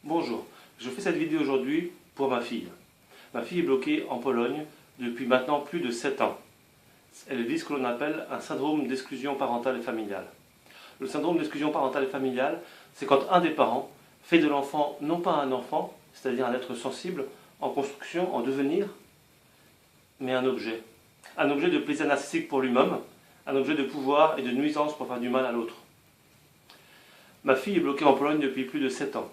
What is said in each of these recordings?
Bonjour, je fais cette vidéo aujourd'hui pour ma fille. Ma fille est bloquée en Pologne depuis maintenant plus de 7 ans. Elle vit ce que l'on appelle un syndrome d'exclusion parentale et familiale. Le syndrome d'exclusion parentale et familiale, c'est quand un des parents fait de l'enfant non pas un enfant, c'est-à-dire un être sensible, en construction, en devenir, mais un objet. Un objet de plaisir narcissique pour lui-même, un objet de pouvoir et de nuisance pour faire du mal à l'autre. Ma fille est bloquée en Pologne depuis plus de 7 ans.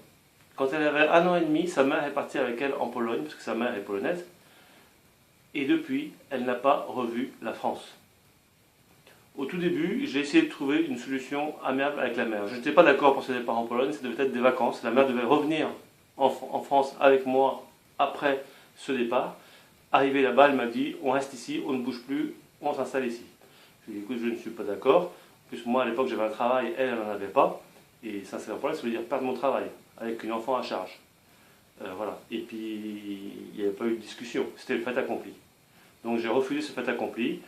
Quand elle avait 1 an et demi, sa mère est partie avec elle en Pologne, parce que sa mère est polonaise, et depuis, elle n'a pas revu la France. Au tout début, j'ai essayé de trouver une solution amiable avec la mère. Je n'étais pas d'accord pour ce départ en Pologne, ça devait être des vacances. La mère devait revenir en France avec moi après ce départ. Arrivé là-bas, elle m'a dit, on reste ici, on ne bouge plus, on s'installe ici. Je lui ai dit, écoute, je ne suis pas d'accord. En plus, moi, à l'époque, j'avais un travail, elle n'en avait pas. Et s'installer en Pologne, ça veut dire perdre mon travail, avec une enfant à charge. Voilà. Et puis, il n'y avait pas eu de discussion, c'était le fait accompli. Donc j'ai refusé ce fait accompli.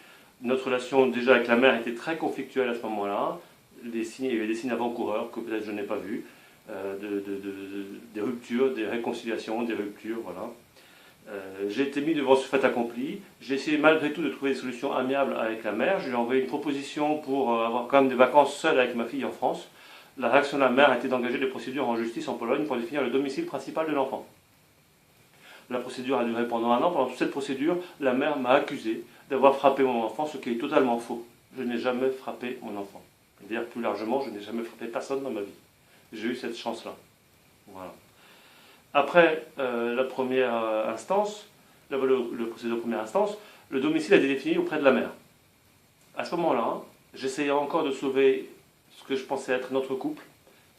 Notre relation déjà avec la mère était très conflictuelle à ce moment-là. Il y avait des signes avant-coureurs que peut-être je n'ai pas vus, des ruptures, des réconciliations, des ruptures, voilà. J'ai été mis devant ce fait accompli. J'ai essayé malgré tout de trouver des solutions amiables avec la mère. Je lui ai envoyé une proposition pour avoir quand même des vacances seules avec ma fille en France. La réaction de la mère a été d'engager des procédures en justice en Pologne pour définir le domicile principal de l'enfant. La procédure a duré pendant 1 an. Pendant toute cette procédure, la mère m'a accusé d'avoir frappé mon enfant, ce qui est totalement faux. Je n'ai jamais frappé mon enfant. D'ailleurs, plus largement, je n'ai jamais frappé personne dans ma vie. J'ai eu cette chance-là. Voilà. Après la première instance, le procédure de première instance, le domicile a été défini auprès de la mère. À ce moment-là, j'essayais encore de sauver ce que je pensais être notre couple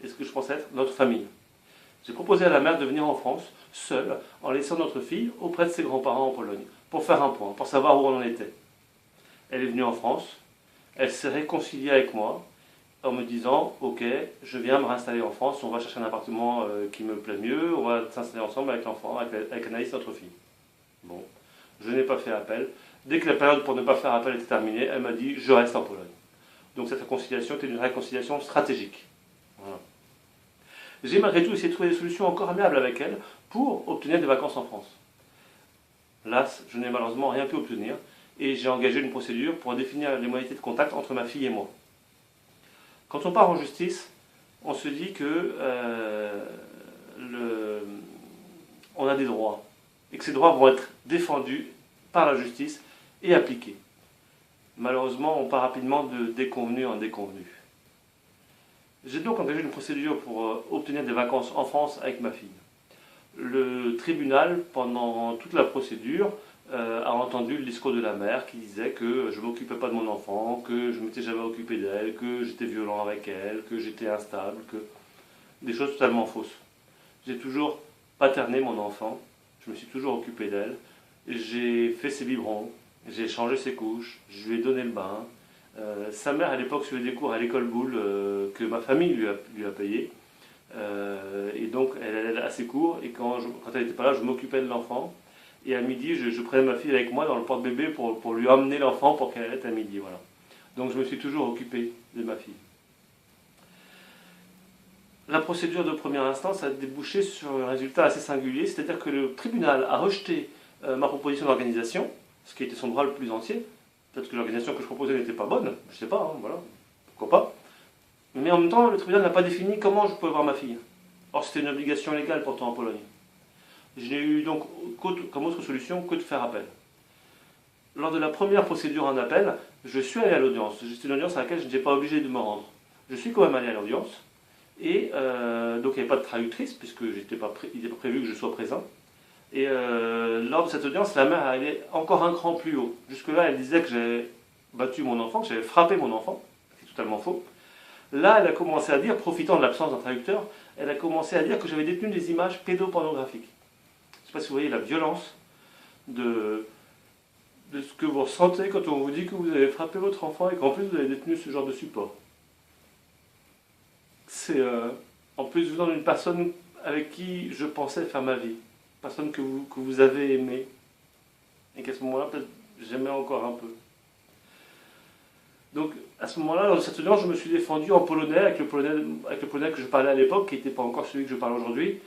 et ce que je pensais être notre famille. J'ai proposé à la mère de venir en France, seule, en laissant notre fille auprès de ses grands-parents en Pologne, pour faire un point, pour savoir où on en était. Elle est venue en France, elle s'est réconciliée avec moi, en me disant, ok, je viens me réinstaller en France, on va chercher un appartement qui me plaît mieux, on va s'installer ensemble avec l'enfant, avec Anaïs, notre fille. Bon, je n'ai pas fait appel. Dès que la période pour ne pas faire appel était terminée, elle m'a dit, je reste en Pologne. Donc cette réconciliation était une réconciliation stratégique. Voilà. J'ai malgré tout essayé de trouver des solutions encore amiables avec elle pour obtenir des vacances en France. Là, je n'ai malheureusement rien pu obtenir et j'ai engagé une procédure pour définir les modalités de contact entre ma fille et moi. Quand on part en justice, on se dit que on a des droits et que ces droits vont être défendus par la justice et appliqués. Malheureusement, on part rapidement de déconvenu en déconvenu. J'ai donc engagé une procédure pour obtenir des vacances en France avec ma fille. Le tribunal, pendant toute la procédure, a entendu le discours de la mère qui disait que je ne m'occupais pas de mon enfant, que je ne m'étais jamais occupé d'elle, que j'étais violent avec elle, que j'étais instable, que des choses totalement fausses. J'ai toujours paterné mon enfant, je me suis toujours occupé d'elle, j'ai fait ses biberons, j'ai changé ses couches, je lui ai donné le bain. Sa mère à l'époque suivait des cours à l'école Boulle que ma famille lui a payé. Et donc elle allait à ses cours et quand elle n'était pas là, je m'occupais de l'enfant. Et à midi, je prenais ma fille avec moi dans le porte-bébé pour lui emmener l'enfant pour qu'elle allait à midi. Voilà. Donc je me suis toujours occupé de ma fille. La procédure de première instance a débouché sur un résultat assez singulier, c'est-à-dire que le tribunal a rejeté ma proposition d'organisation, ce qui était son droit le plus entier. Peut-être que l'organisation que je proposais n'était pas bonne, je ne sais pas, hein, voilà, pourquoi pas. Mais en même temps, le tribunal n'a pas défini comment je pouvais voir ma fille. Or, c'était une obligation légale pourtant en Pologne. Je n'ai eu donc comme autre solution que de faire appel. Lors de la première procédure en appel, je suis allé à l'audience. C'était une audience à laquelle je n'étais pas obligé de me rendre. Je suis quand même allé à l'audience, et donc il n'y avait pas de traductrice, puisque il n'était pas prévu que je sois présent. Et lors de cette audience, la mère allait encore un cran plus haut. Jusque-là, elle disait que j'avais battu mon enfant, que j'avais frappé mon enfant, c'est totalement faux. Là, elle a commencé à dire, profitant de l'absence d'un traducteur, elle a commencé à dire que j'avais détenu des images pédopornographiques. Je ne sais pas si vous voyez la violence de ce que vous ressentez quand on vous dit que vous avez frappé votre enfant et qu'en plus vous avez détenu ce genre de support. C'est en plus venant d'une personne avec qui je pensais faire ma vie, personne que vous avez aimée, et qu'à ce moment-là, peut-être j'aimais encore un peu. Donc, à ce moment-là, lors de cette audience, je me suis défendu en polonais, avec le polonais que je parlais à l'époque, qui n'était pas encore celui que je parle aujourd'hui.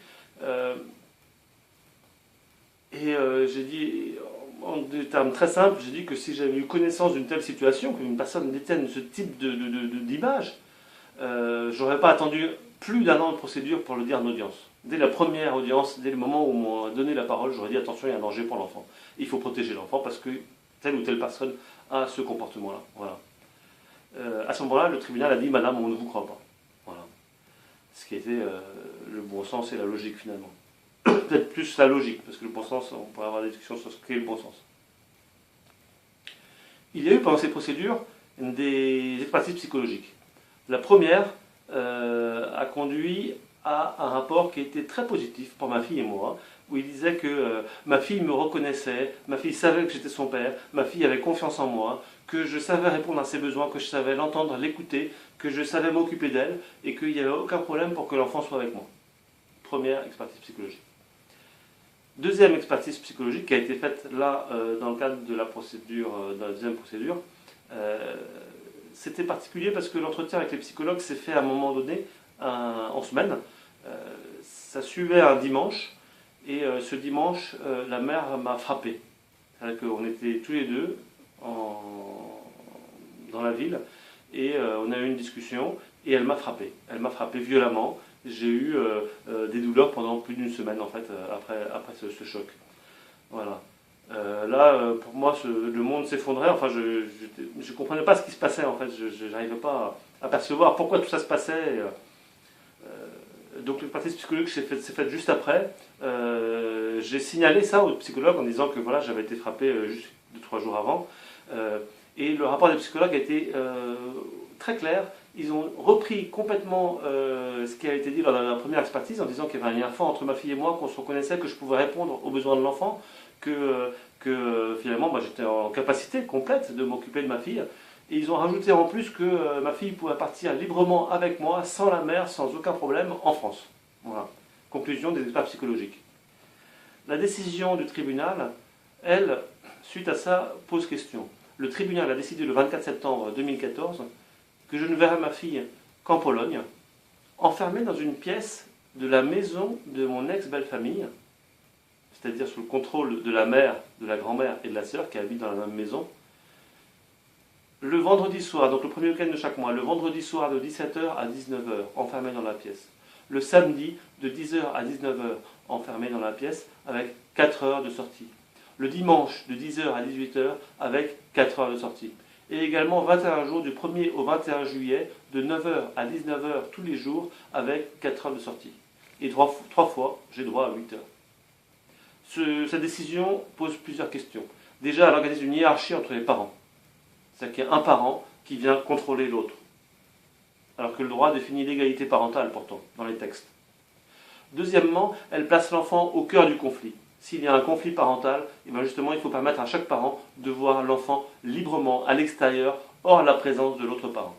J'ai dit, en des termes très simples, j'ai dit que si j'avais eu connaissance d'une telle situation, qu'une personne détienne ce type d'image, j'aurais pas attendu plus d'1 an de procédure pour le dire en audience. Dès la première audience, dès le moment où on m'a donné la parole, j'aurais dit attention, il y a un danger pour l'enfant. Il faut protéger l'enfant parce que telle ou telle personne a ce comportement-là. Voilà. À ce moment-là, le tribunal a dit madame, on ne vous croit pas. Voilà. Ce qui était le bon sens et la logique finalement. Peut-être plus la logique, parce que le bon sens, on pourrait avoir des discussions sur ce qu'est le bon sens. Il y a eu pendant ces procédures des expertises psychologiques. La première a conduit à un rapport qui était très positif pour ma fille et moi, où il disait que ma fille me reconnaissait, ma fille savait que j'étais son père, ma fille avait confiance en moi, que je savais répondre à ses besoins, que je savais l'entendre, l'écouter, que je savais m'occuper d'elle, et qu'il n'y avait aucun problème pour que l'enfant soit avec moi. Première expertise psychologique. Deuxième expertise psychologique qui a été faite là dans le cadre de la procédure, de la deuxième procédure, c'était particulier parce que l'entretien avec les psychologues s'est fait à un moment donné en semaine. Ça suivait un dimanche et ce dimanche, la mère m'a frappé. C'est-à-dire qu'on était tous les deux dans la ville et on a eu une discussion et elle m'a frappé. Elle m'a frappé violemment. J'ai eu des douleurs pendant plus d'1 semaine en fait après ce choc. Voilà. Là, pour moi, le monde s'effondrait. Enfin, je ne comprenais pas ce qui se passait en fait. Je n'arrivais pas à percevoir pourquoi tout ça se passait. Donc l'expertise psychologique s'est faite juste après. J'ai signalé ça au psychologue en disant que voilà, j'avais été frappé juste 2-3 jours avant. Et le rapport des psychologues a été très clair. Ils ont repris complètement ce qui a été dit lors de la première expertise en disant qu'il y avait un lien fort entre ma fille et moi, qu'on se reconnaissait, que je pouvais répondre aux besoins de l'enfant, que finalement j'étais en capacité complète de m'occuper de ma fille. Et ils ont rajouté en plus que ma fille pouvait partir librement avec moi, sans la mère, sans aucun problème, en France. Voilà. Conclusion des experts psychologiques. La décision du tribunal, elle, suite à ça, pose question. Le tribunal a décidé le 24 septembre 2014 que je ne verrai ma fille qu'en Pologne, enfermée dans une pièce de la maison de mon ex-belle-famille, c'est-à-dire sous le contrôle de la mère, de la grand-mère et de la sœur qui habitent dans la même maison. Le vendredi soir, donc le premier week-end de chaque mois, le vendredi soir de 17h à 19h, enfermée dans la pièce. Le samedi, de 10h à 19h, enfermée dans la pièce, avec 4 heures de sortie. Le dimanche, de 10h à 18h, avec 4 heures de sortie. Et également 21 jours, du 1er au 21 juillet, de 9h à 19h tous les jours, avec 4 heures de sortie. Et 3 fois, j'ai droit à 8 heures. Cette décision pose plusieurs questions. Déjà, elle organise une hiérarchie entre les parents. C'est-à-dire qu'il y a un parent qui vient contrôler l'autre. Alors que le droit définit l'égalité parentale, pourtant, dans les textes. Deuxièmement, elle place l'enfant au cœur du conflit. S'il y a un conflit parental, et bien justement, il faut permettre à chaque parent de voir l'enfant librement, à l'extérieur, hors la présence de l'autre parent.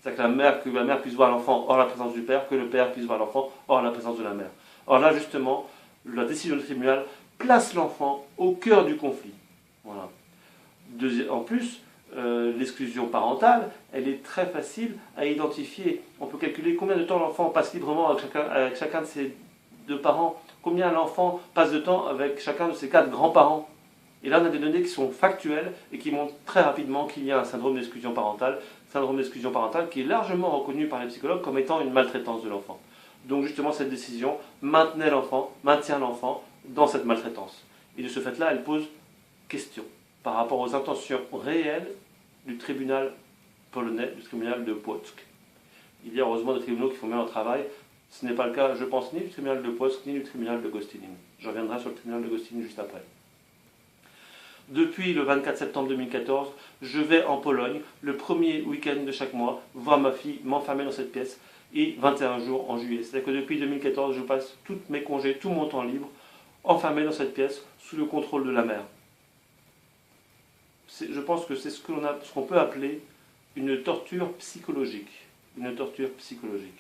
C'est-à-dire que la mère puisse voir l'enfant hors la présence du père, que le père puisse voir l'enfant hors la présence de la mère. Or là, justement, la décision du tribunal place l'enfant au cœur du conflit. Voilà. En plus, l'exclusion parentale, elle est très facile à identifier. On peut calculer combien de temps l'enfant passe librement avec chacun de ses 2 parents, combien l'enfant passe de temps avec chacun de ses 4 grands-parents. Et là, on a des données qui sont factuelles et qui montrent très rapidement qu'il y a un syndrome d'exclusion parentale qui est largement reconnu par les psychologues comme étant une maltraitance de l'enfant. Donc justement, cette décision maintient l'enfant dans cette maltraitance. Et de ce fait-là, elle pose question par rapport aux intentions réelles du tribunal polonais, du tribunal de Płock. Il y a heureusement des tribunaux qui font bien leur travail. Ce n'est pas le cas, je pense, ni du tribunal de Płock, ni du tribunal de Gostynin. Je reviendrai sur le tribunal de Gostynin juste après. Depuis le 24 septembre 2014, je vais en Pologne, le premier week-end de chaque mois, voir ma fille, m'enfermer dans cette pièce, et 21 jours en juillet. C'est-à-dire que depuis 2014, je passe tous mes congés, tout mon temps libre, enfermé dans cette pièce, sous le contrôle de la mère. Je pense que c'est ce qu'on peut appeler une torture psychologique. Une torture psychologique.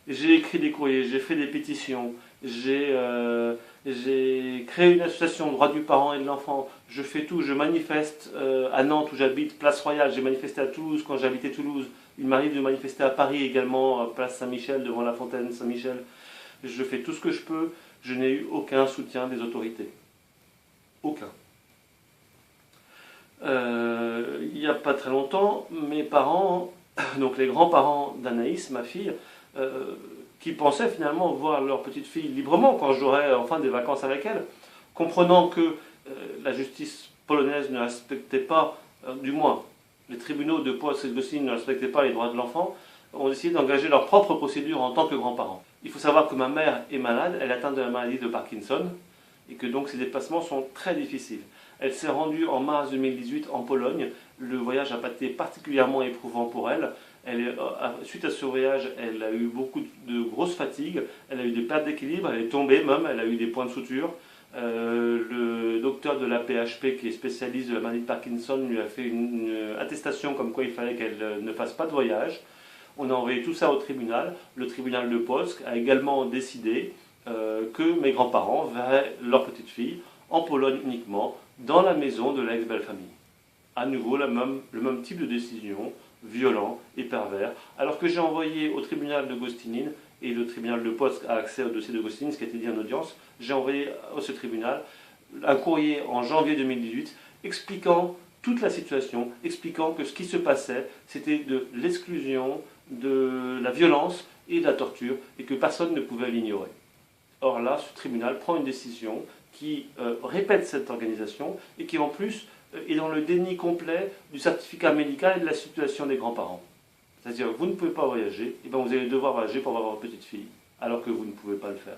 J'ai écrit des courriers, j'ai fait des pétitions, j'ai créé une association droit du parent et de l'enfant, je fais tout, je manifeste à Nantes où j'habite, Place Royale, j'ai manifesté à Toulouse quand j'habitais Toulouse, il m'arrive de manifester à Paris également, Place Saint-Michel, devant la fontaine Saint-Michel. je fais tout ce que je peux, je n'ai eu aucun soutien des autorités. Aucun. Il n'y a pas très longtemps, mes parents, donc les grands-parents d'Anaïs, ma fille, qui pensaient finalement voir leur petite fille librement quand j'aurais enfin des vacances avec elle, comprenant que la justice polonaise ne respectait pas, du moins les tribunaux de Płock et de Gostynin ne respectaient pas les droits de l'enfant, ont décidé d'engager leur propre procédure en tant que grands-parents. Il faut savoir que ma mère est malade, elle est atteinte de la maladie de Parkinson, et que donc ses déplacements sont très difficiles. Elle s'est rendue en mars 2018 en Pologne. Le voyage a été particulièrement éprouvant pour elle. Suite à ce voyage, elle a eu beaucoup de grosses fatigues, elle a eu des pertes d'équilibre, elle est tombée même, elle a eu des points de suture. Le docteur de la PHP, qui est spécialiste de la maladie de Parkinson, lui a fait une attestation comme quoi il fallait qu'elle ne fasse pas de voyage. On a envoyé tout ça au tribunal. Le tribunal de Płock a également décidé que mes grands-parents verraient leur petite fille en Pologne uniquement, dans la maison de l'ex-belle-famille. À nouveau, le même type de décision, violent et pervers, alors que j'ai envoyé au tribunal de Gostynin, et le tribunal de Płock a accès au dossier de Gostynin, ce qui a été dit en audience, j'ai envoyé à ce tribunal un courrier en janvier 2018 expliquant toute la situation, expliquant que ce qui se passait, c'était de l'exclusion, de la violence et de la torture, et que personne ne pouvait l'ignorer. Or là, ce tribunal prend une décision qui répète cette organisation et qui en plus est dans le déni complet du certificat médical et de la situation des grands-parents. C'est-à-dire, vous ne pouvez pas voyager, et bien vous allez devoir voyager pour avoir votre petite fille, alors que vous ne pouvez pas le faire.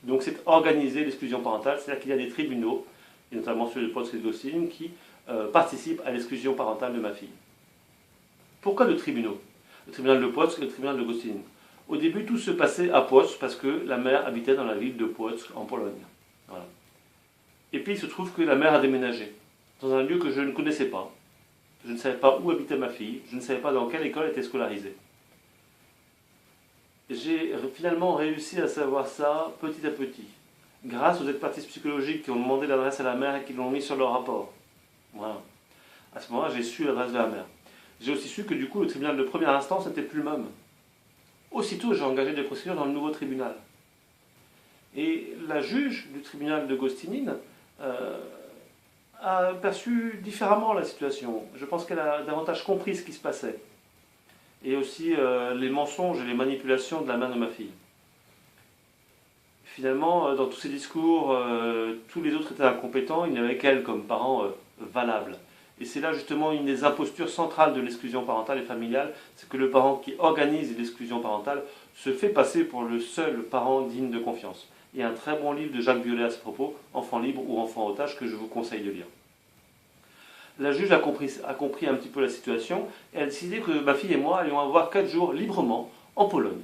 Donc c'est organiser l'exclusion parentale, c'est-à-dire qu'il y a des tribunaux, et notamment ceux de Płock et de Gostynin, qui participent à l'exclusion parentale de ma fille. Pourquoi de tribunaux? Le tribunal de Płock et le tribunal de Gostynin. Au début, tout se passait à Płock parce que la mère habitait dans la ville de Płock, en Pologne. Voilà. Et puis il se trouve que la mère a déménagé, dans un lieu que je ne connaissais pas. Je ne savais pas où habitait ma fille, je ne savais pas dans quelle école elle était scolarisée. J'ai finalement réussi à savoir ça petit à petit, grâce aux expertises psychologiques qui ont demandé l'adresse à la mère et qui l'ont mis sur leur rapport. Voilà. À ce moment-là, j'ai su l'adresse de la mère. J'ai aussi su que du coup, le tribunal de première instance n'était plus le même. Aussitôt, j'ai engagé des procédures dans le nouveau tribunal. Et la juge du tribunal de Gostynin a perçu différemment la situation. Je pense qu'elle a davantage compris ce qui se passait. Et aussi les mensonges et les manipulations de la mère de ma fille. Finalement, dans tous ces discours, tous les autres étaient incompétents, il n'y avait qu'elle comme parent valable. Et c'est là justement une des impostures centrales de l'exclusion parentale et familiale, c'est que le parent qui organise l'exclusion parentale se fait passer pour le seul parent digne de confiance. Il y a un très bon livre de Jacques Violet à ce propos, Enfant libre ou enfant otage, que je vous conseille de lire. La juge a compris un petit peu la situation et a décidé que ma fille et moi allions avoir 4 jours librement en Pologne.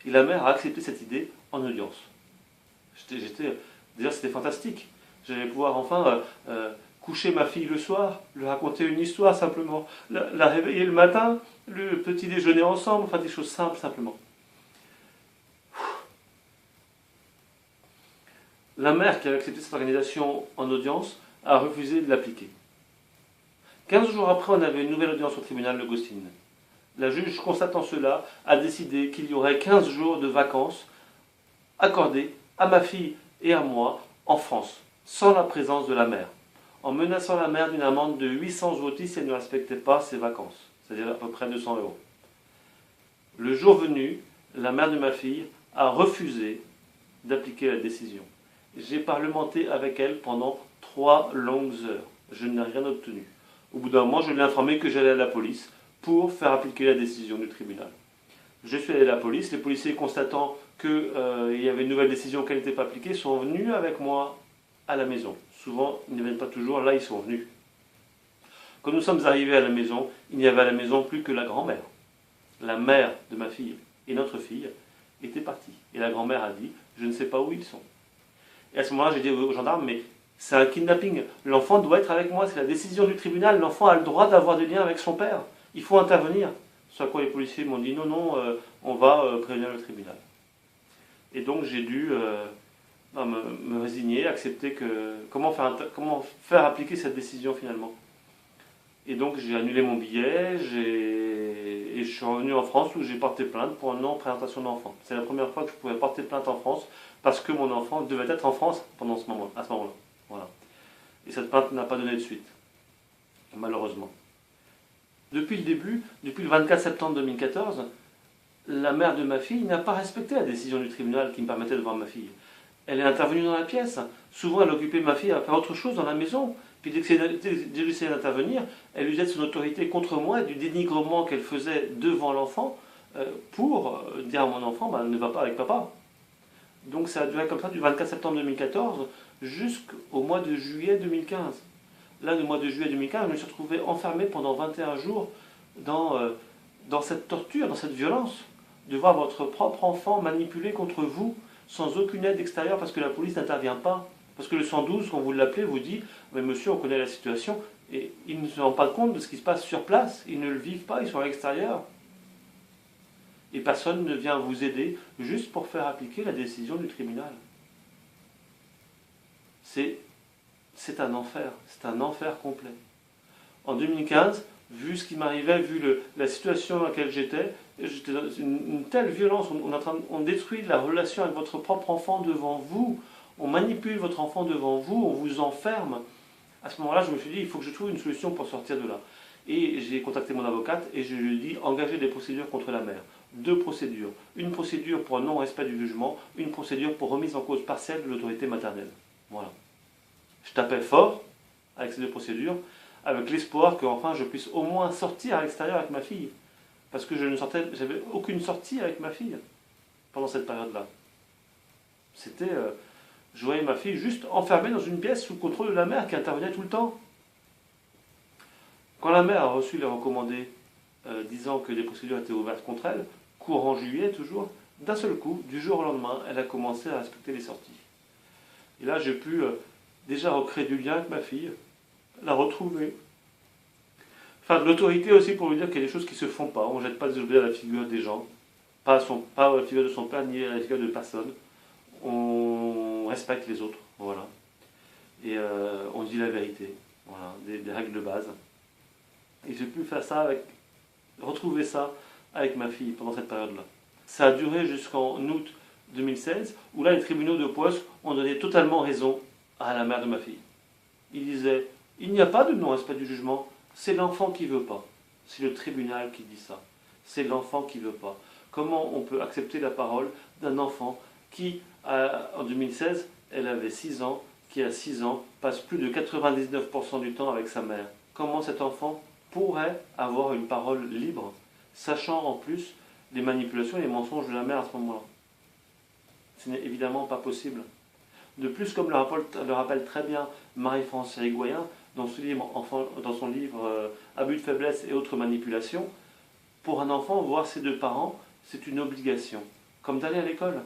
Et la mère a accepté cette idée en audience. Déjà, c'était fantastique. J'allais pouvoir enfin coucher ma fille le soir, lui raconter une histoire simplement, la réveiller le matin, le petit déjeuner ensemble, enfin des choses simples simplement. La mère qui a accepté cette organisation en audience a refusé de l'appliquer. 15 jours après, on avait une nouvelle audience au tribunal de Gostynin. La juge, constatant cela, a décidé qu'il y aurait 15 jours de vacances accordés à ma fille et à moi en France, sans la présence de la mère, en menaçant la mère d'une amende de 800 zlotys si elle ne respectait pas ses vacances, c'est-à-dire à peu près 200 €. Le jour venu, la mère de ma fille a refusé d'appliquer la décision. J'ai parlementé avec elle pendant 3 longues heures. Je n'ai rien obtenu. Au bout d'un moment, je l'ai informé que j'allais à la police pour faire appliquer la décision du tribunal. Je suis allé à la police. Les policiers, constatant qu'il y avait une nouvelle décision qui n'était pas appliquée, sont venus avec moi à la maison. Souvent, ils ne viennent pas toujours. Là, ils sont venus. Quand nous sommes arrivés à la maison, il n'y avait à la maison plus que la grand-mère. La mère de ma fille et notre fille étaient partis. Et la grand-mère a dit « Je ne sais pas où ils sont ». Et à ce moment-là, j'ai dit aux gendarmes, mais c'est un kidnapping. L'enfant doit être avec moi, c'est la décision du tribunal. L'enfant a le droit d'avoir des liens avec son père. Il faut intervenir. Ce à quoi les policiers m'ont dit, non, non, on va prévenir le tribunal. Et donc j'ai dû me résigner, accepter que... Comment faire appliquer cette décision finalement? Et donc j'ai annulé mon billet, Et je suis revenu en France où j'ai porté plainte pour un non-présentation d'enfant. C'est la première fois que je pouvais porter plainte en France parce que mon enfant devait être en France pendant ce moment, à ce moment-là. Voilà. Et cette plainte n'a pas donné de suite, malheureusement. Depuis le début, depuis le 24 septembre 2014, la mère de ma fille n'a pas respecté la décision du tribunal qui me permettait de voir ma fille. Elle est intervenue dans la pièce. Souvent, elle occupait ma fille à faire autre chose dans la maison. Puis dès que j'essayais d'intervenir, elle usait de son autorité contre moi et du dénigrement qu'elle faisait devant l'enfant pour dire à mon enfant, bah, ne va pas avec papa. Donc ça a duré comme ça du 24 septembre 2014 jusqu'au mois de juillet 2015. Là, le mois de juillet 2015, je me suis retrouvé enfermé pendant 21 jours dans cette torture, dans cette violence, de voir votre propre enfant manipulé contre vous sans aucune aide extérieure parce que la police n'intervient pas. Parce que le 112, quand vous l'appelez, vous dit « Mais monsieur, on connaît la situation ». Et ils ne se rendent pas compte de ce qui se passe sur place. Ils ne le vivent pas, ils sont à l'extérieur. Et personne ne vient vous aider juste pour faire appliquer la décision du tribunal. C'est un enfer complet. En 2015, vu ce qui m'arrivait, vu la situation dans laquelle j'étais dans une telle violence, on détruit la relation avec votre propre enfant devant vous, on manipule votre enfant devant vous, on vous enferme. À ce moment-là, je me suis dit, il faut que je trouve une solution pour sortir de là. Et j'ai contacté mon avocate et je lui ai dit, engagez des procédures contre la mère. 2 procédures. Une procédure pour non-respect du jugement, une procédure pour remise en cause partielle de l'autorité maternelle. Voilà. Je tapais fort avec ces 2 procédures, avec l'espoir qu'enfin je puisse au moins sortir à l'extérieur avec ma fille. Parce que je n'avais aucune sortie avec ma fille pendant cette période-là. Je voyais ma fille juste enfermée dans une pièce sous contrôle de la mère qui intervenait tout le temps. Quand la mère a reçu les recommandés disant que des procédures étaient ouvertes contre elle, courant juillet toujours, d'un seul coup, du jour au lendemain, elle a commencé à respecter les sorties. Et là, j'ai pu déjà recréer du lien avec ma fille, la retrouver. Enfin, de l'autorité aussi pour lui dire qu'il y a des choses qui ne se font pas. On ne jette pas des objets à la figure des gens, pas à la figure de son père, ni à la figure de personne. On respecte les autres, voilà. Et on dit la vérité, voilà, des règles de base. Et j'ai pu faire ça retrouver ça avec ma fille pendant cette période-là. Ça a duré jusqu'en août 2016, où là, les tribunaux de Płock ont donné totalement raison à la mère de ma fille. Ils disaient, il n'y a pas de non-respect du jugement, c'est l'enfant qui ne veut pas. C'est le tribunal qui dit ça. C'est l'enfant qui ne veut pas. Comment on peut accepter la parole d'un enfant qui, en 2016, elle avait 6 ans, qui à 6 ans passe plus de 99% du temps avec sa mère? Comment cet enfant pourrait avoir une parole libre, sachant en plus les manipulations et les mensonges de la mère à ce moment-là? Ce n'est évidemment pas possible. De plus, comme le rappelle très bien Marie-France Hirigoyen dans son livre Abus de faiblesse et autres manipulations, pour un enfant, voir ses 2 parents, c'est une obligation, comme d'aller à l'école.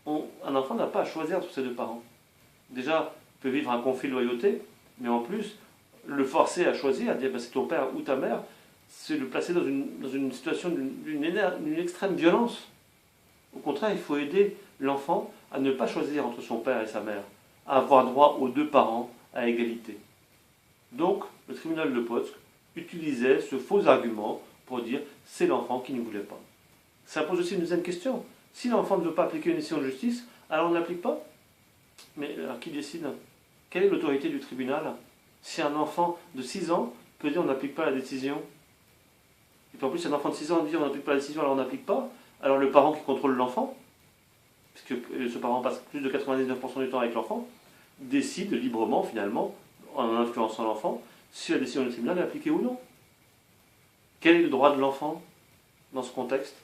Un enfant n'a pas à choisir entre ses 2 parents. Déjà, il peut vivre un conflit de loyauté, mais en plus, le forcer à choisir, à dire ben, c'est ton père ou ta mère, c'est le placer dans une situation d'une extrême violence. Au contraire, il faut aider l'enfant à ne pas choisir entre son père et sa mère, à avoir droit aux 2 parents à égalité. Donc, le tribunal de Płock utilisait ce faux argument pour dire c'est l'enfant qui ne voulait pas. Ça pose aussi une deuxième question. Si l'enfant ne veut pas appliquer une décision de justice, alors on ne l'applique pas. Mais alors qui décide? Quelle est l'autorité du tribunal? Si un enfant de 6 ans peut dire on n'applique pas la décision, et puis en plus un enfant de 6 ans dit on n'applique pas la décision alors on n'applique pas, alors le parent qui contrôle l'enfant, puisque ce parent passe plus de 99% du temps avec l'enfant, décide librement finalement, en influençant l'enfant, si la décision du tribunal est appliquée ou non. Quel est le droit de l'enfant dans ce contexte?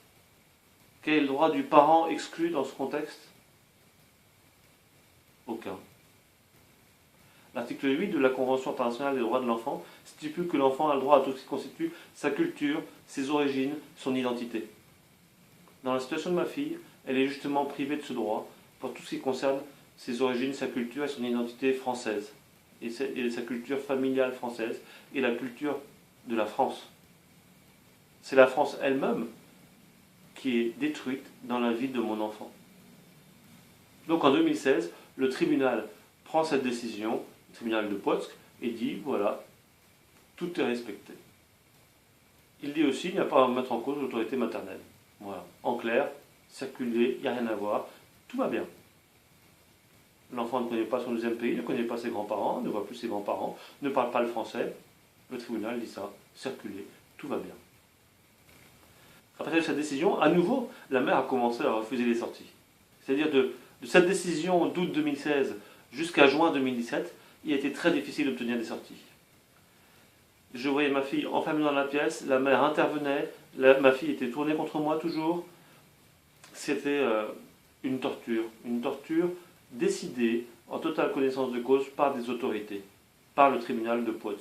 Quel est le droit du parent exclu dans ce contexte? Aucun. L'article 8 de la Convention internationale des droits de l'enfant stipule que l'enfant a le droit à tout ce qui constitue sa culture, ses origines, son identité. Dans la situation de ma fille, elle est justement privée de ce droit pour tout ce qui concerne ses origines, sa culture et son identité française, et sa culture familiale française, et la culture de la France. C'est la France elle-même qui est détruite dans la vie de mon enfant. Donc en 2016, le tribunal prend cette décision, le tribunal de Płock, et dit, voilà, tout est respecté. Il dit aussi, il n'y a pas à mettre en cause l'autorité maternelle. Voilà. En clair, circuler, il n'y a rien à voir, tout va bien. L'enfant ne connaît pas son deuxième pays, ne connaît pas ses grands-parents, ne voit plus ses grands-parents, ne parle pas le français. Le tribunal dit ça, circuler, tout va bien. Après cette décision, à nouveau, la mère a commencé à refuser les sorties. C'est-à-dire de cette décision d'août 2016 jusqu'à juin 2017, il a été très difficile d'obtenir des sorties. Je voyais ma fille enfermée dans la pièce, la mère intervenait, ma fille était tournée contre moi toujours. C'était une torture décidée en totale connaissance de cause par des autorités, par le tribunal de Płock.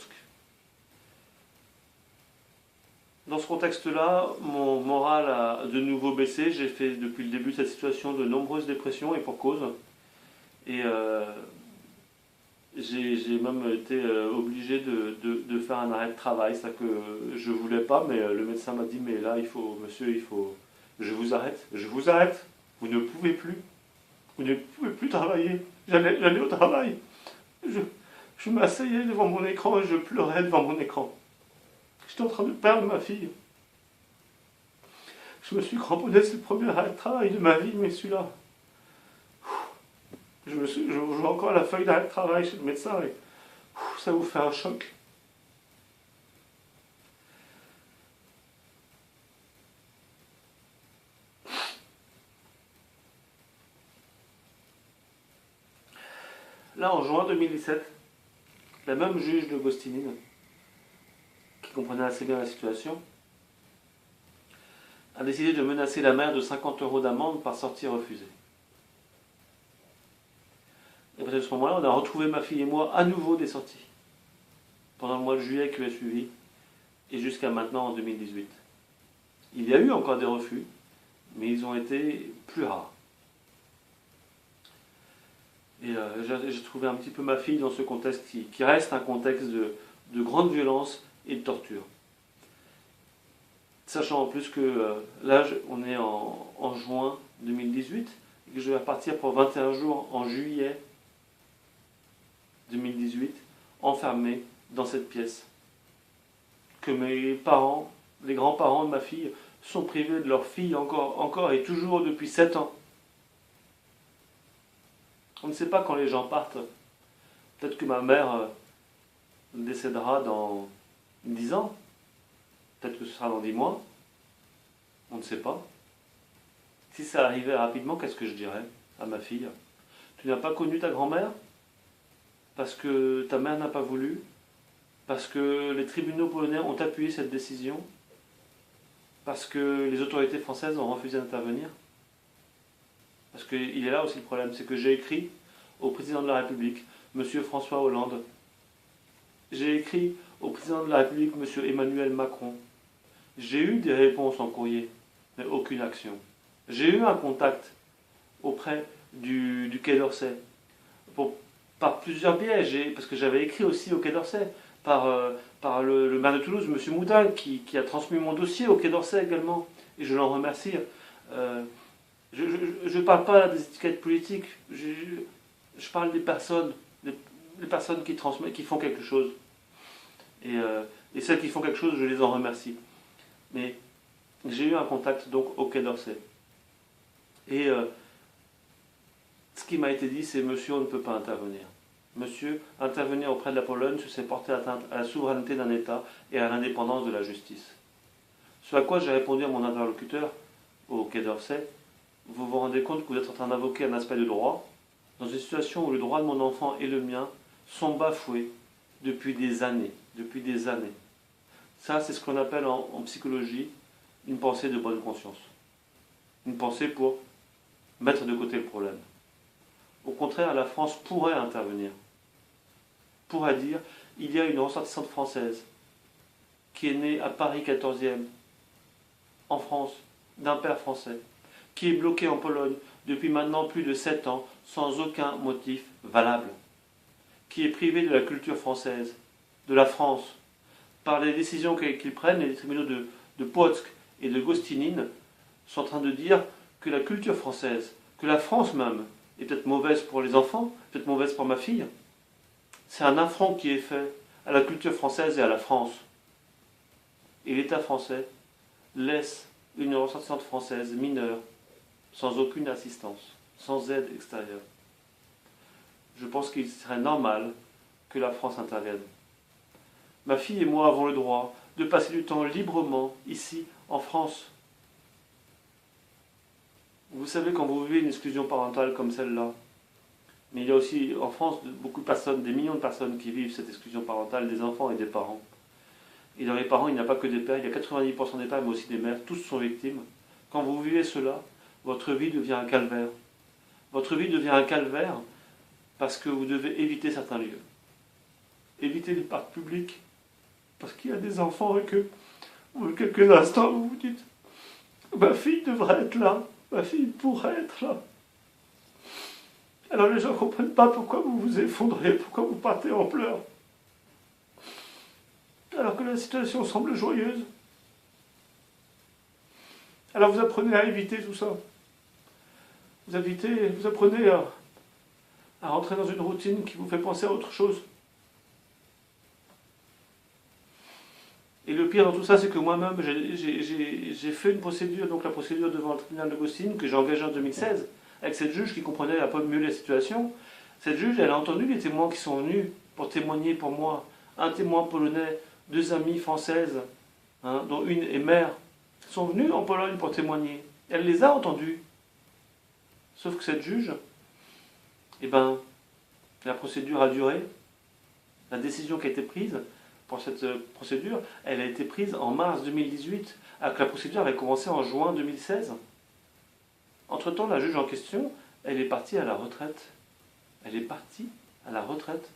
Dans ce contexte-là, mon moral a de nouveau baissé. J'ai fait depuis le début de cette situation de nombreuses dépressions et pour cause. Et j'ai même été obligé de faire un arrêt de travail, ça que je voulais pas, mais le médecin m'a dit mais là monsieur, je vous arrête, vous ne pouvez plus travailler. J'allais au travail, je m'asseyais devant mon écran et je pleurais devant mon écran. J'étais en train de perdre ma fille. Je me suis cramponné, c'est le premier arrêt de travail de ma vie, mais celui-là. Je vois encore la feuille d'arrêt de travail chez le médecin et ça vous fait un choc. Là, en juin 2017, la même juge de Gostinine, qui comprenait assez bien la situation, a décidé de menacer la mère de 50 € d'amende par sortie refusée. Et à partir de ce moment-là, on a retrouvé ma fille et moi à nouveau des sorties. Pendant le mois de juillet qui a suivi, et jusqu'à maintenant en 2018. Il y a eu encore des refus, mais ils ont été plus rares. Et j'ai trouvé un petit peu ma fille dans ce contexte qui reste un contexte de grande violence et de torture. Sachant en plus que là, on est en juin 2018, et que je vais repartir pour 21 jours en juillet 2018, enfermé dans cette pièce. Que mes parents, les grands-parents de ma fille, sont privés de leur fille encore et toujours depuis 7 ans. On ne sait pas quand les gens partent. Peut-être que ma mère décédera dans 10 ans. Peut-être que ce sera dans 10 mois. On ne sait pas. Si ça arrivait rapidement, qu'est-ce que je dirais à ma fille? Tu n'as pas connu ta grand-mère? Parce que ta mère n'a pas voulu? Parce que les tribunaux polonais ont appuyé cette décision? Parce que les autorités françaises ont refusé d'intervenir? Parce qu'il est là aussi le problème, c'est que j'ai écrit au président de la République, M. François Hollande. J'ai écrit au président de la République, M. Emmanuel Macron. J'ai eu des réponses en courrier, mais aucune action. J'ai eu un contact auprès du Quai d'Orsay, par plusieurs biais, parce que j'avais écrit aussi au Quai d'Orsay, par le maire de Toulouse, M. Moudin, qui a transmis mon dossier au Quai d'Orsay également, et je l'en remercie. Je ne parle pas des étiquettes politiques, je parle des personnes, les personnes qui transmettent, qui font quelque chose. Et celles qui font quelque chose, je les en remercie. Mais j'ai eu un contact donc au Quai d'Orsay. Et ce qui m'a été dit, c'est monsieur, on ne peut pas intervenir. Monsieur, intervenir auprès de la Pologne, c'est porter atteinte à la souveraineté d'un État et à l'indépendance de la justice. Ce à quoi j'ai répondu à mon interlocuteur au Quai d'Orsay, vous vous rendez compte que vous êtes en train d'invoquer un aspect de droit dans une situation où le droit de mon enfant et le mien sont bafoués depuis des années. Depuis des années. Ça, c'est ce qu'on appelle en psychologie une pensée de bonne conscience. Une pensée pour mettre de côté le problème. Au contraire, la France pourrait intervenir. Pourrait dire, il y a une ressortissante française qui est née à Paris 14e, en France, d'un père français, qui est bloquée en Pologne depuis maintenant plus de 7 ans, sans aucun motif valable, qui est privée de la culture française, de la France, par les décisions qu'ils prennent, les tribunaux de Płock et de Gostinine sont en train de dire que la culture française, que la France même, est peut-être mauvaise pour les enfants, peut-être mauvaise pour ma fille. C'est un affront qui est fait à la culture française et à la France. Et l'État français laisse une ressortissante française mineure, sans aucune assistance, sans aide extérieure. Je pense qu'il serait normal que la France intervienne. Ma fille et moi avons le droit de passer du temps librement ici, en France. Vous savez, quand vous vivez une exclusion parentale comme celle-là, mais il y a aussi en France beaucoup de personnes, des millions de personnes qui vivent cette exclusion parentale, des enfants et des parents. Et dans les parents, il n'y a pas que des pères, il y a 90% des pères, mais aussi des mères, tous sont victimes. Quand vous vivez cela, votre vie devient un calvaire. Votre vie devient un calvaire parce que vous devez éviter certains lieux. Éviter les parcs publics, parce qu'il y a des enfants et que, au bout de quelques instants, vous vous dites « Ma fille devrait être là, ma fille pourrait être là ». Alors les gens ne comprennent pas pourquoi vous vous effondrez, pourquoi vous partez en pleurs. Alors que la situation semble joyeuse. Alors vous apprenez à éviter tout ça. Vous apprenez à rentrer dans une routine qui vous fait penser à autre chose. Et le pire dans tout ça, c'est que moi-même, j'ai fait une procédure, donc la procédure devant le tribunal de Gostyń, que j'ai engagée en 2016, avec cette juge qui comprenait un peu mieux la situation. Cette juge, elle a entendu les témoins qui sont venus pour témoigner pour moi. Un témoin polonais, 2 amies françaises, dont une est mère, sont venus en Pologne pour témoigner. Elle les a entendus. Sauf que cette juge, la procédure a duré. La décision qui a été prise pour cette procédure, elle a été prise en mars 2018, alors que la procédure avait commencé en juin 2016. Entre-temps, la juge en question, elle est partie à la retraite. Elle est partie à la retraite.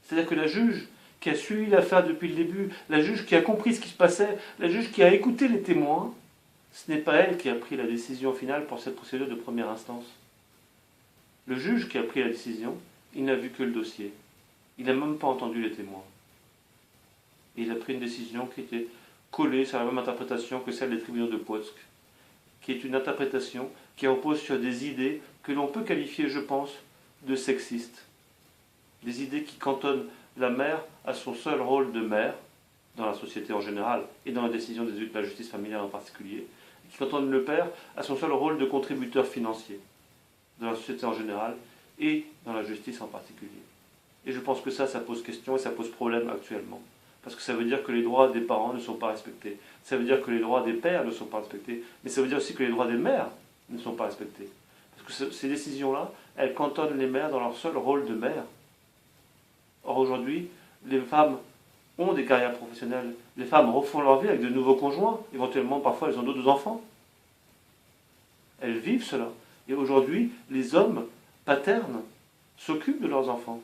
C'est-à-dire que la juge qui a suivi l'affaire depuis le début, la juge qui a compris ce qui se passait, la juge qui a écouté les témoins, ce n'est pas elle qui a pris la décision finale pour cette procédure de première instance. Le juge qui a pris la décision, il n'a vu que le dossier. Il n'a même pas entendu les témoins. Et il a pris une décision qui était collée sur la même interprétation que celle des tribunaux de Płock, qui est une interprétation qui repose sur des idées que l'on peut qualifier, je pense, de sexistes. Des idées qui cantonnent la mère à son seul rôle de mère, dans la société en général, et dans la décision de la justice familiale en particulier, et qui cantonnent le père à son seul rôle de contributeur financier, dans la société en général, et dans la justice en particulier. Et je pense que ça pose question et ça pose problème actuellement. Parce que ça veut dire que les droits des parents ne sont pas respectés. Ça veut dire que les droits des pères ne sont pas respectés. Mais ça veut dire aussi que les droits des mères ne sont pas respectés. Parce que ces décisions-là, elles cantonnent les mères dans leur seul rôle de mère. Or aujourd'hui, les femmes ont des carrières professionnelles. Les femmes refont leur vie avec de nouveaux conjoints. Éventuellement, parfois, elles ont d'autres enfants. Elles vivent cela. Et aujourd'hui, les hommes paternes s'occupent de leurs enfants.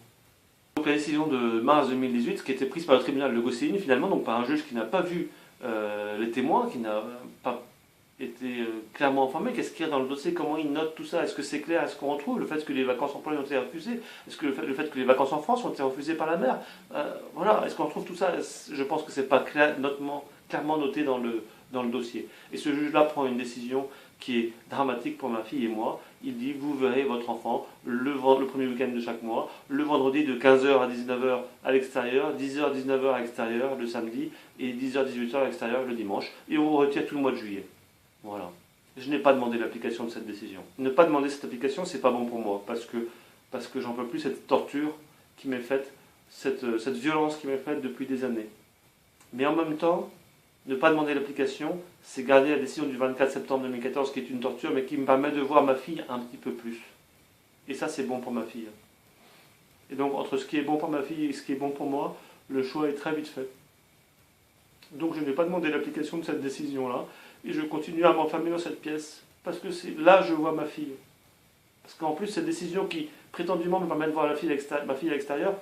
Donc la décision de mars 2018, qui a été prise par le tribunal de Gostyń, finalement, donc par un juge qui n'a pas vu les témoins, qui n'a pas été clairement informé, qu'est-ce qu'il y a dans le dossier, comment il note tout ça, est-ce que c'est clair, est-ce qu'on retrouve le fait que les vacances en Pologne ont été refusées, est-ce que le fait que les vacances en France ont été refusées par la mère, voilà, est-ce qu'on retrouve tout ça? Je pense que c'est pas clairement noté dans le dossier. Et ce juge-là prend une décision qui est dramatique pour ma fille et moi. Il dit, vous verrez votre enfant le premier week-end de chaque mois, le vendredi de 15h à 19h à l'extérieur, 10h 19h à l'extérieur le samedi, et 10h 18h à l'extérieur le dimanche, et on retire tout le mois de juillet. Voilà. Je n'ai pas demandé l'application de cette décision. Ne pas demander cette application, c'est pas bon pour moi, parce que j'en peux plus cette torture qui m'est faite, cette violence qui m'est faite depuis des années. Mais en même temps, ne pas demander l'application, c'est garder la décision du 24 septembre 2014, qui est une torture, mais qui me permet de voir ma fille un petit peu plus. Et ça, c'est bon pour ma fille. Et donc, entre ce qui est bon pour ma fille et ce qui est bon pour moi, le choix est très vite fait. Donc, je n'ai pas demandé l'application de cette décision-là, et je continue à m'enfermer dans cette pièce, parce que c'est là je vois ma fille. Parce qu'en plus, cette décision qui, prétendument, me permet de voir ma fille à l'extérieur,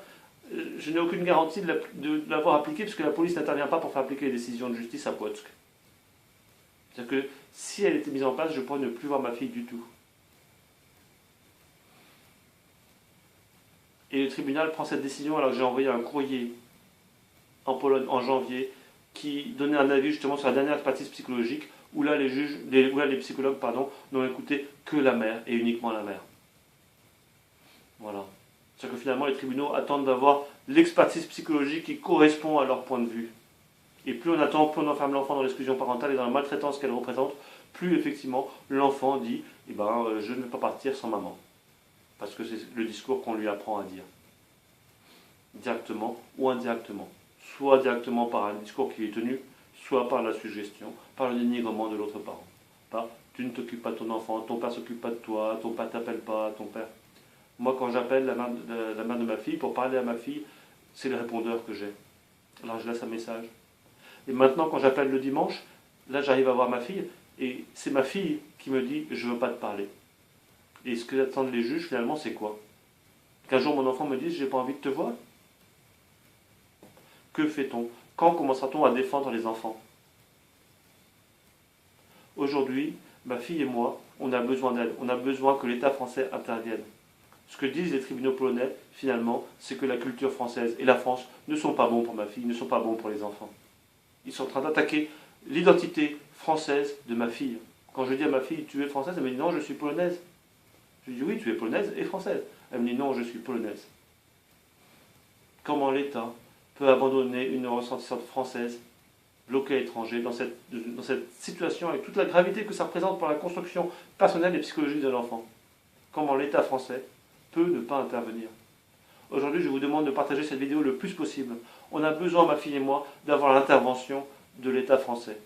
je n'ai aucune garantie de l'avoir appliquée, puisque la police n'intervient pas pour faire appliquer les décisions de justice à Płock. C'est-à-dire que si elle était mise en place, je pourrais ne plus voir ma fille du tout. Et le tribunal prend cette décision alors que j'ai envoyé un courrier en Pologne en janvier qui donnait un avis justement sur la dernière expertise psychologique où là les psychologues n'ont écouté que la mère et uniquement la mère. Voilà. C'est-à-dire que finalement les tribunaux attendent d'avoir l'expertise psychologique qui correspond à leur point de vue. Et plus on attend, plus on enferme l'enfant dans l'exclusion parentale et dans la maltraitance qu'elle représente, plus effectivement l'enfant dit je ne vais pas partir sans maman. Parce que c'est le discours qu'on lui apprend à dire. Directement ou indirectement. Soit directement par un discours qui est tenu, soit par la suggestion, par le dénigrement de l'autre parent. Par tu ne t'occupes pas de ton enfant, ton père ne s'occupe pas de toi, ton père ne t'appelle pas, ton père. Moi, quand j'appelle la mère de ma fille pour parler à ma fille, c'est le répondeur que j'ai. Alors je laisse un message. Et maintenant, quand j'appelle le dimanche, là j'arrive à voir ma fille, et c'est ma fille qui me dit je ne veux pas te parler. Et ce que attendent les juges, finalement, c'est quoi? Qu'un jour mon enfant me dise j'ai pas envie de te voir? Que fait-on? Quand commencera-t-on à défendre les enfants? Aujourd'hui, ma fille et moi, on a besoin d'aide. On a besoin que l'État français intervienne. Ce que disent les tribunaux polonais, finalement, c'est que la culture française et la France ne sont pas bons pour ma fille, ne sont pas bons pour les enfants. Ils sont en train d'attaquer l'identité française de ma fille. Quand je dis à ma fille, tu es française, elle me dit non, je suis polonaise. Je lui dis oui, tu es polonaise et française. Elle me dit non, je suis polonaise. Comment l'État peut abandonner une ressortissante française bloquée à l'étranger dans cette situation avec toute la gravité que ça représente pour la construction personnelle et psychologique de l'enfant? Comment l'État français peut ne pas intervenir? Aujourd'hui, je vous demande de partager cette vidéo le plus possible. On a besoin, ma fille et moi, d'avoir l'intervention de l'État français.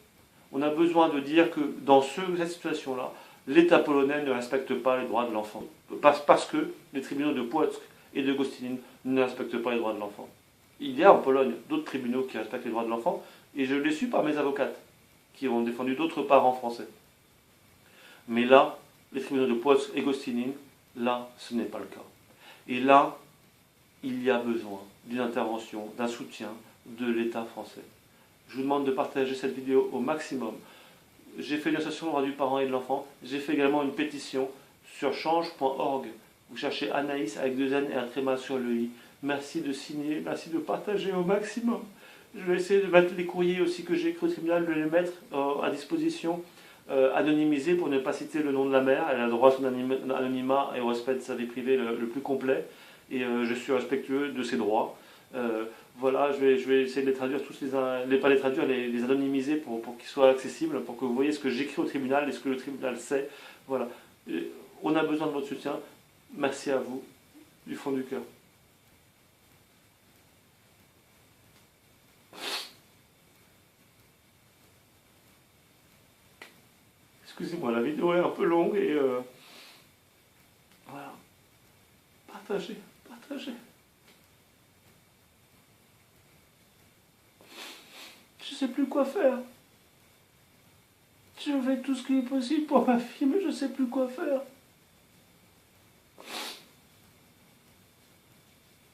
On a besoin de dire que dans cette situation-là, l'État polonais ne respecte pas les droits de l'enfant. Parce que les tribunaux de Płock et de Gostynin ne respectent pas les droits de l'enfant. Il y a en Pologne d'autres tribunaux qui respectent les droits de l'enfant, et je l'ai su par mes avocates, qui ont défendu d'autres parents français. Mais là, les tribunaux de Płock et Gostynin, là, ce n'est pas le cas. Et là, il y a besoin d'une intervention, d'un soutien de l'État français. Je vous demande de partager cette vidéo au maximum. J'ai fait une association de droits du parent et de l'enfant. J'ai fait également une pétition sur change.org. Vous cherchez Anaïs avec 2 N et un tréma sur le i. Merci de signer, merci de partager au maximum. Je vais essayer de mettre les courriers aussi que j'ai écrits au tribunal, de les mettre à disposition, anonymisés pour ne pas citer le nom de la mère. Elle a le droit à son anonymat et au respect de sa vie privée le plus complet. Et je suis respectueux de ses droits. Voilà, je vais essayer de les traduire, pas les traduire, les anonymiser pour qu'ils soient accessibles, pour que vous voyez ce que j'écris au tribunal et ce que le tribunal sait. Voilà. On a besoin de votre soutien. Merci à vous, du fond du cœur. Excusez-moi, la vidéo est un peu longue et voilà. Partagez, partagez. Je ne sais plus quoi faire. Je fais tout ce qui est possible pour ma fille, mais je ne sais plus quoi faire.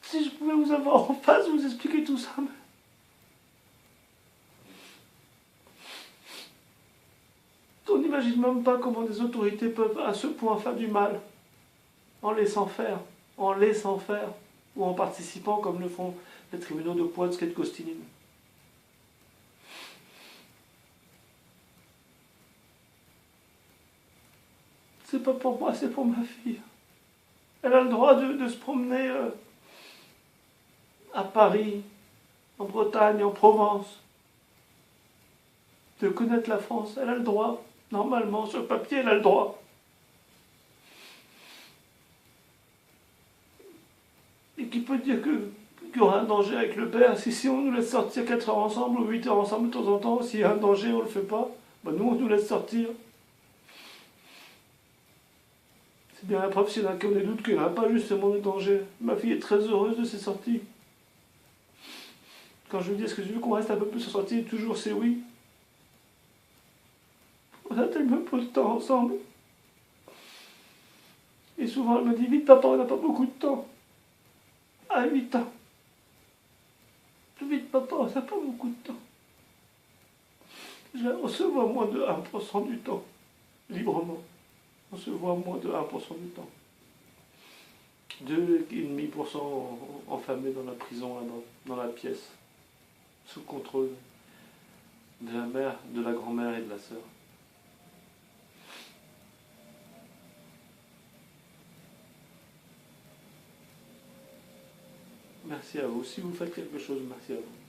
Si je pouvais vous avoir en face, vous expliquer tout ça, mais... On n'imagine même pas comment des autorités peuvent à ce point faire du mal, en laissant faire, ou en participant comme le font les tribunaux de Płock et de Gostynin. C'est pas pour moi, c'est pour ma fille. Elle a le droit de se promener à Paris, en Bretagne, en Provence, de connaître la France. Elle a le droit, normalement, sur le papier, elle a le droit. Et qui peut dire qu'il y aura un danger avec le père si on nous laisse sortir 4 heures ensemble ou 8 heures ensemble de temps en temps, s'il y a un danger, on ne le fait pas. Nous, on nous laisse sortir. C'est bien la preuve, s'il y en a qui ont des doutes, qu'il n'y en a pas justement de danger. Ma fille est très heureuse de ses sorties. Quand je lui dis est-ce que tu veux qu'on reste un peu plus en sortie, toujours c'est oui. On a tellement peu de temps ensemble. Et souvent elle me dit vite papa, on n'a pas beaucoup de temps. À 8 ans. Vite papa, on n'a pas beaucoup de temps. On se voit moins de 1% du temps, librement. On se voit moins de 1% du temps. 2,5% enfermés dans la prison, là-bas, dans la pièce, sous contrôle de la mère, de la grand-mère et de la sœur. Merci à vous. Si vous faites quelque chose, merci à vous.